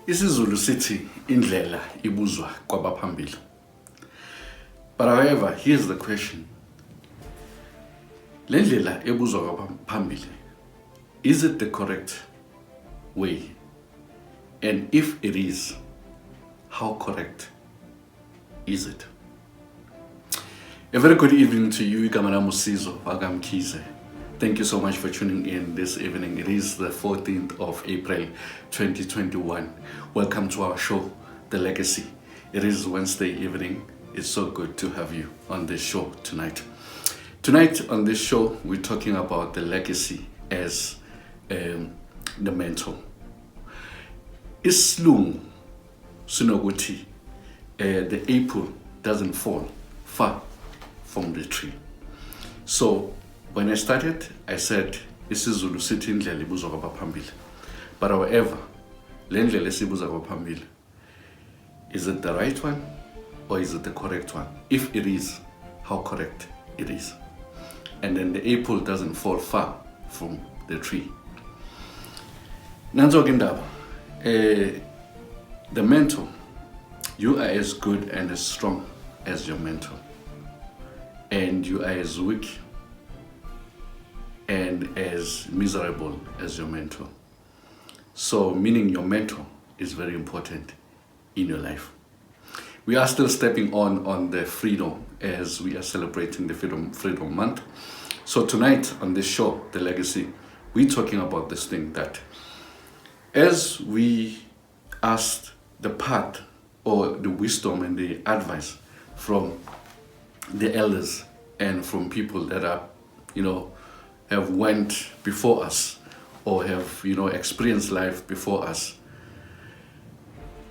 isiZulu sithi indlela ibuzwa kwabaphambili. But however, here's the question. Le ndlela ebuzwa kwabaphambili, is it the correct way? And if it is, how correct is it? A very good evening to you, Kamana Musizo, Agam Kize. Thank you so much for tuning in this evening. It is the 14th of April, 2021. Welcome to our show, The Legacy. It is Wednesday evening. It's so good to have you on this show tonight. Tonight on this show, we're talking about the legacy as the mentor. Islungu sinokuthi the apple doesn't fall far from the tree. So when I started, I said isiZulu sithi indlela ibuzwa kwabaphambili. But however, le ndlela esibuzwa kwabaphambili, is it the right one or is it the correct one? If it is, how correct it is. And then the apple doesn't fall far from the tree. Nanzo Gindaba, the mentor, you are as good and as strong as your mentor. And you are as weak and as miserable as your mentor. So meaning your mentor is very important in your life. We are still stepping on the freedom as we are celebrating the Freedom Month. So tonight on this show, The Legacy, we're talking about this thing that as we asked the path or the wisdom and the advice from the elders and from people that are, have went before us or have, experienced life before us,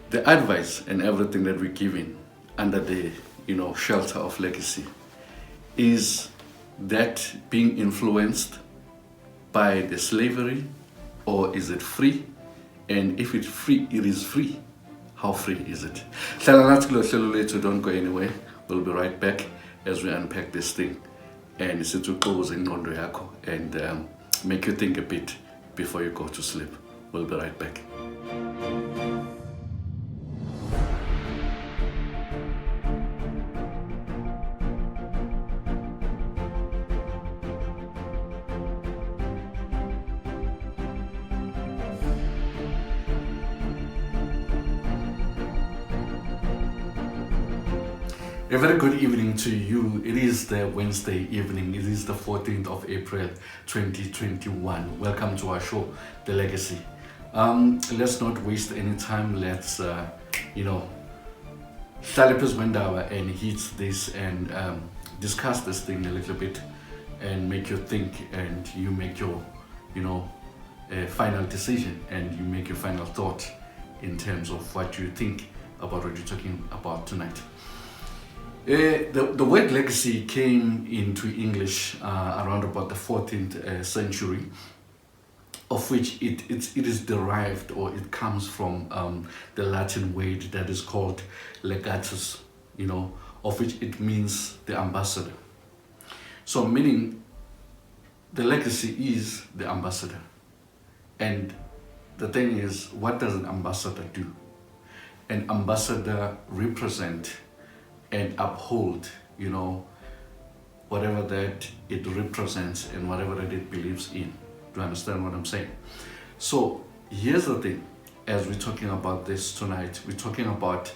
the advice and everything that we're giving under the, shelter of legacy is that being influenced by the slavery, or is it free? And if it's free, it is free. How free is it? Don't go anywhere. We'll be right back as we unpack this thing and sit to close in and make you think a bit before you go to sleep. We'll be right back. A very good evening to you. It is the Wednesday evening. It is the 14th of April, 2021. Welcome to our show, The Legacy. Let's not waste any time. Let's, Salipus Wendawa and hit this and discuss this thing a little bit and make you think and you make your, final decision and you make your final thought in terms of what you think about what you're talking about tonight. The word legacy came into English around about the 14th century, of which it is derived, or it comes from the Latin word that is called legatus, of which it means the ambassador. So meaning the legacy is the ambassador. And the thing is, what does an ambassador do? An ambassador represents and uphold, whatever that it represents and whatever that it believes in. Do you understand what I'm saying? So here's the thing, as we're talking about this tonight, we're talking about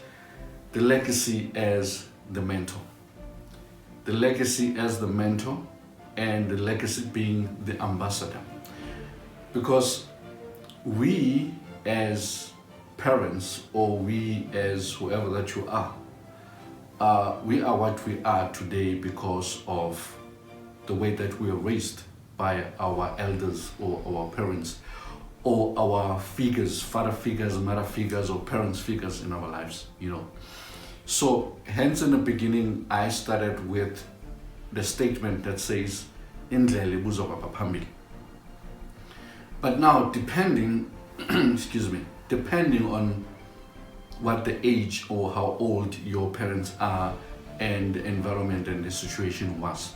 the legacy as the mentor. The legacy as the mentor and the legacy being the ambassador. Because we as parents, or we as whoever that you are, we are what we are today because of the way that we were raised by our elders or our parents or our figures, father figures, mother figures, or parents figures in our lives, So hence in the beginning, I started with the statement that says, indlela ibuzwa kwabaphambili. But now depending, depending on what the age or how old your parents are and the environment and the situation was.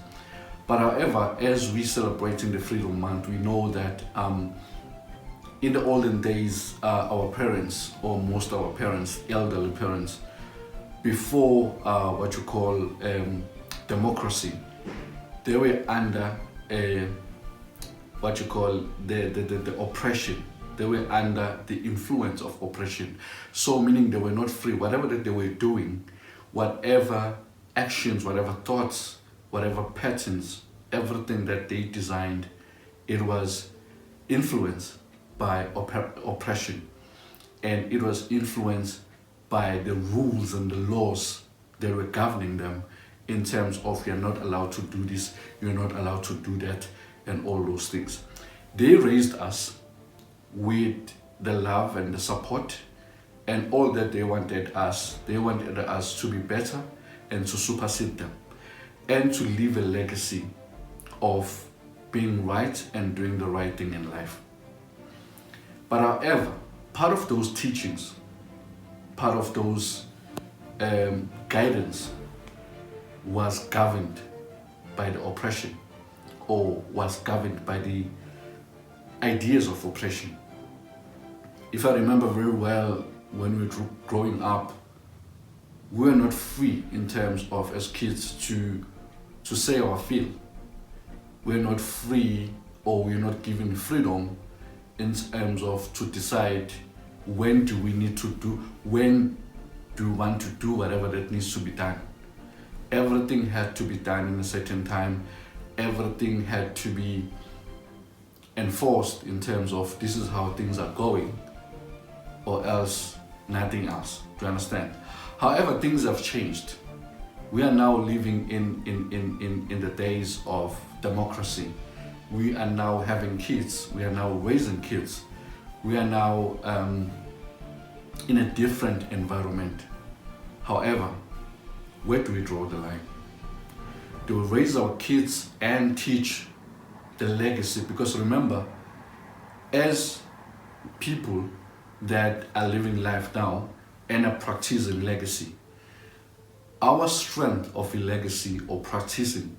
But however, as we celebrating the Freedom Month, we know that in the olden days, our parents, or most of our parents, elderly parents, before what you call democracy, they were under what you call the oppression. They were under the influence of oppression. So meaning they were not free. Whatever that they were doing, whatever actions, whatever thoughts, whatever patterns, everything that they designed, it was influenced by oppression. And it was influenced by the rules and the laws that were governing them, in terms of you're not allowed to do this, you're not allowed to do that, and all those things. They raised us with the love and the support and all that they wanted us. They wanted us to be better and to supersede them and to leave a legacy of being right and doing the right thing in life. But however, part of those teachings, part of those guidance was governed by the oppression, or was governed by the ideas of oppression. If I remember very well, when we were growing up, we were not free in terms of, as kids, to say or feel. We're not free, or we're not given freedom in terms of to decide when do we need to do, when do we want to do whatever that needs to be done. Everything had to be done in a certain time. Everything had to be enforced in terms of this is how things are going, or else nothing else. Do you understand? However, things have changed. We are now living in the days of democracy. We are now having kids. We are now raising kids. We are now in a different environment. However, where do we draw the line? Do we raise our kids and teach the legacy? Because remember, as people that are living life now and are practicing legacy, our strength of a legacy, or practicing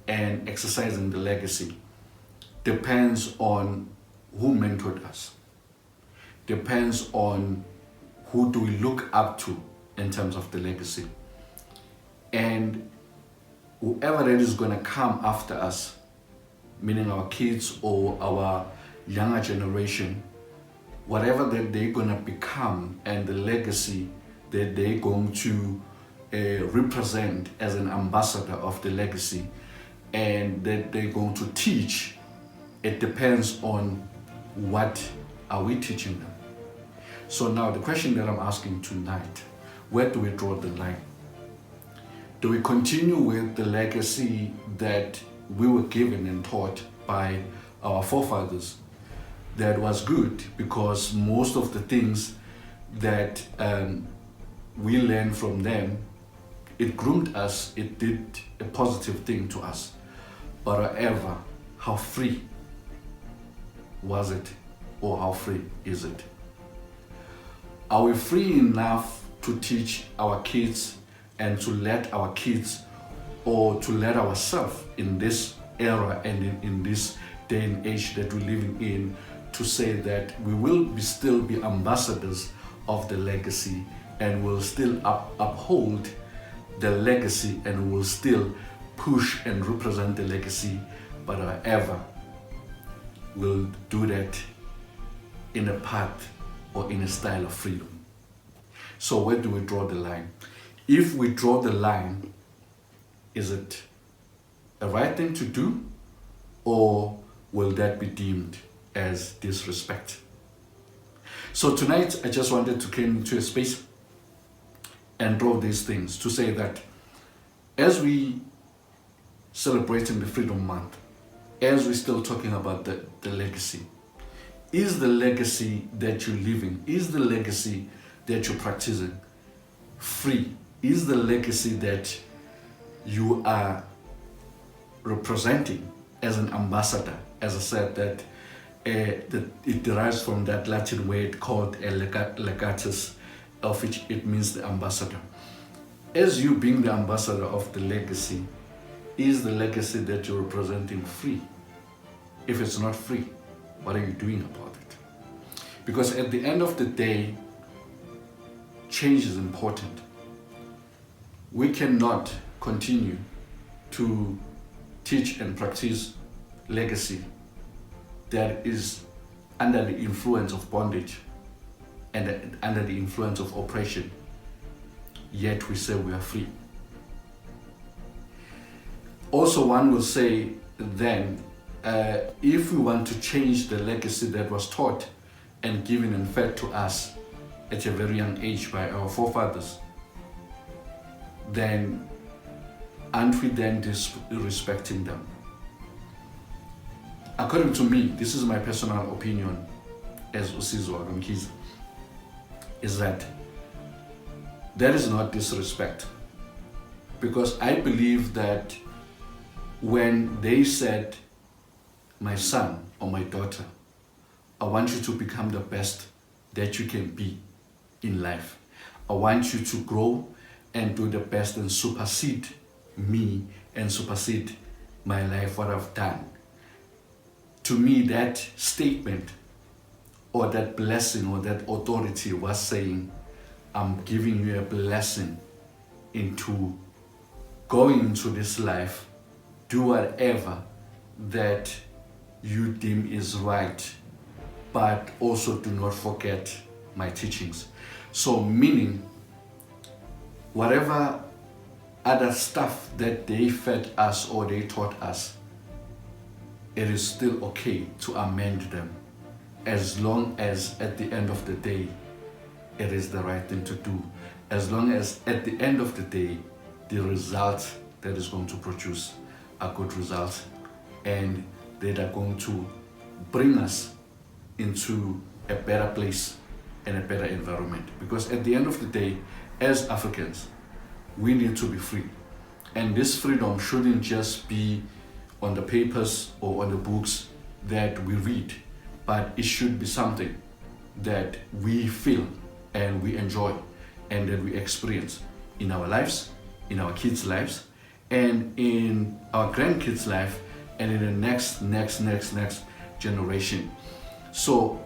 and exercising the legacy, depends on who mentored us, depends on who do we look up to in terms of the legacy. And whoever that is going to come after us, meaning our kids or our younger generation, whatever that they're going to become and the legacy that they're going to represent as an ambassador of the legacy, and that they're going to teach, it depends on what are we teaching them. So now the question that I'm asking tonight, where do we draw the line? Do we continue with the legacy that we were given and taught by our forefathers that was good, because most of the things that we learned from them, it groomed us, it did a positive thing to us. But however, how free was it, or how free is it? Are we free enough to teach our kids and to let our kids, or to let ourselves in this era and in this day and age that we're living in, to say that we will still be ambassadors of the legacy, and will still uphold the legacy, and will still push and represent the legacy, but however, we'll do that in a path or in a style of freedom. So where do we draw the line? If we draw the line, is it a right thing to do, or will that be deemed as disrespect? So tonight, I just wanted to come into a space and draw these things to say that as we celebrating the Freedom Month, as we're still talking about the legacy, is the legacy that you're living, is the legacy that you're practicing free? Is the legacy that you are representing as an ambassador? As I said, that it derives from that Latin word called legatus, of which it means the ambassador. As you being the ambassador of the legacy, is the legacy that you're representing free? If it's not free, what are you doing about it? Because at the end of the day, change is important. We cannot continue to teach and practice legacy that is under the influence of bondage and under the influence of oppression, yet we say we are free. Also, one will say then, if we want to change the legacy that was taught and given and fed to us at a very young age by our forefathers, then aren't we then disrespecting them? According to me, this is my personal opinion as Usizwa Gamkiza, is that is not disrespect. Because I believe that when they said, my son or my daughter, I want you to become the best that you can be in life. I want you to grow and do the best and supersede me and supersede my life, what I've done. To me, that statement or that blessing or that authority was saying, I'm giving you a blessing into going into this life, do whatever that you deem is right, but also do not forget my teachings. So meaning, whatever other stuff that they fed us or they taught us, it is still okay to amend them, as long as at the end of the day, it is the right thing to do. As long as at the end of the day, the result that is going to produce a good result and that are going to bring us into a better place and a better environment. Because at the end of the day, as Africans, we need to be free. And this freedom shouldn't just be on the papers or on the books that we read, but it should be something that we feel and we enjoy and that we experience in our lives, in our kids' lives, and in our grandkids' life, and in the next generation. So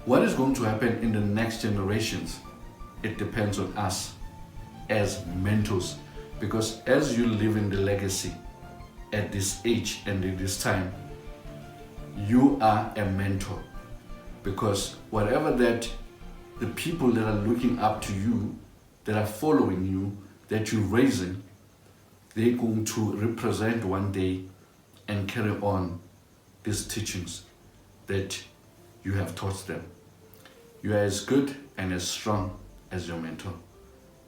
what is going to happen in the next generations, it depends on us as mentors. Because as you live in the legacy at this age and at this time, you are a mentor. Because whatever that the people that are looking up to you, that are following you, that you're raising, they're going to represent one day and carry on these teachings that you have taught them. You are as good and as strong as your mentor.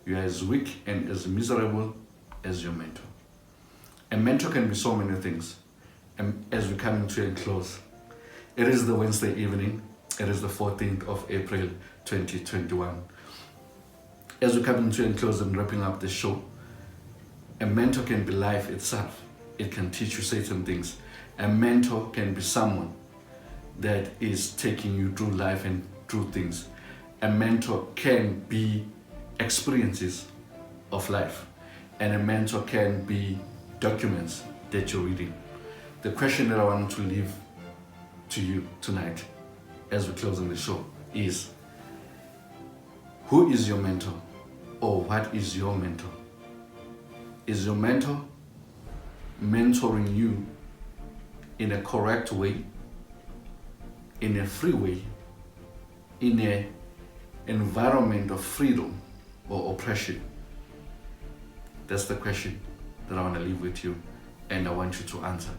You are as weak and as miserable as your mentor. A mentor can be so many things. And as we come into a close, it is the Wednesday evening. It is the 14th of April, 2021. As we come into a close and wrapping up the show, a mentor can be life itself. It can teach you certain things. A mentor can be someone that is taking you through life and through things. A mentor can be experiences of life. And a mentor can be documents that you're reading. The question that I want to leave to you tonight as we're closing the show is, who is your mentor? Or what is your mentor? Is your mentor mentoring you in a correct way, in a free way, in an environment of freedom or oppression? That's the question that I want to leave with you, and I want you to answer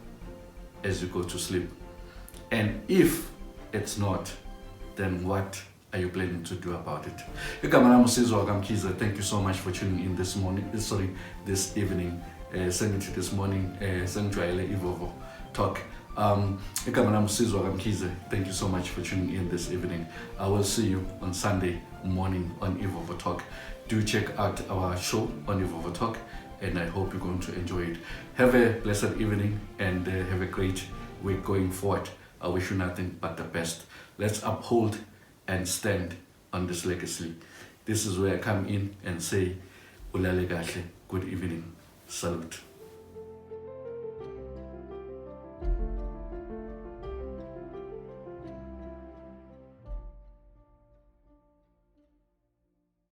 as you go to sleep. And if it's not, then what are you planning to do about it? Thank you so much for tuning in this evening. Send it to this morning, send to Ivovo Talk. Thank you so much for tuning in this evening. I will see you on Sunday morning on Ivovo Talk. Do check out our show on Ivovo Talk, and I hope you're going to enjoy it. Have a blessed evening and have a great week going forward. I wish you nothing but the best. Let's uphold and stand on this legacy. This is where I come in and say, Ulale Gahle, good evening, salute.